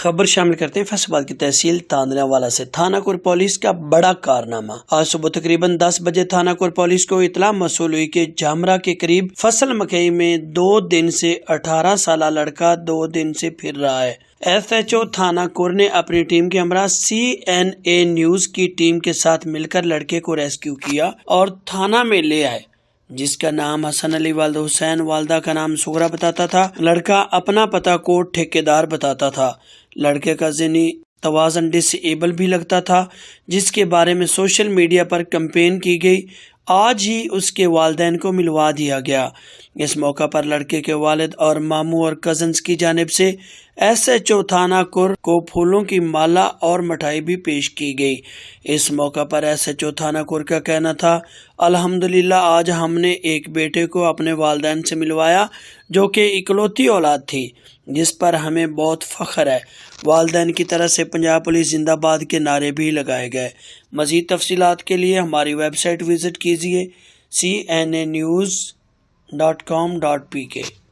خبر شامل کرتے ہیں فیصل آباد کی تحصیل تاندنیاوالا سے۔ تھانہ کور پولیس کا بڑا کارنامہ۔ آج صبح تقریباً 10 بجے تھانہ کور پولیس کو اطلاع موصول ہوئی کہ جامرہ کے قریب فصل مکئی میں 2 دن سے 18 سالہ لڑکا 2 دن سے پھر رہا ہے۔ ایس ایچ او تھانہ کور نے اپنی ٹیم کے ہمراہ CNA نیوز کی ٹیم کے ساتھ مل کر لڑکے کو ریسکیو کیا اور تھانہ میں لے آئے، جس کا نام حسن علی والد حسین، والدہ کا نام سغرا بتاتا تھا۔ لڑکا اپنا پتہ کوٹ ٹھیکیدار بتاتا تھا۔ لڑکے کا ذہنی توازن ڈس ایبل بھی لگتا تھا، جس کے بارے میں سوشل میڈیا پر کمپین کی گئی۔ آج ہی اس کے والدین کو ملوا دیا گیا۔ اس موقع پر لڑکے کے والد اور ماموں اور کزنز کی جانب سے ایس ایچ او تھانہ کور کو پھولوں کی مالا اور مٹھائی بھی پیش کی گئی۔ اس موقع پر ایس ایچ او تھانہ کور کا کہنا تھا، الحمدللہ آج ہم نے ایک بیٹے کو اپنے والدین سے ملوایا جو کہ اکلوتی اولاد تھی، جس پر ہمیں بہت فخر ہے۔ والدین کی طرف سے پنجاب پولیس زندہ باد کے نعرے بھی لگائے گئے۔ مزید تفصیلات کے لیے ہماری ویب سائٹ وزٹ کیجیے cnanews.com.pk۔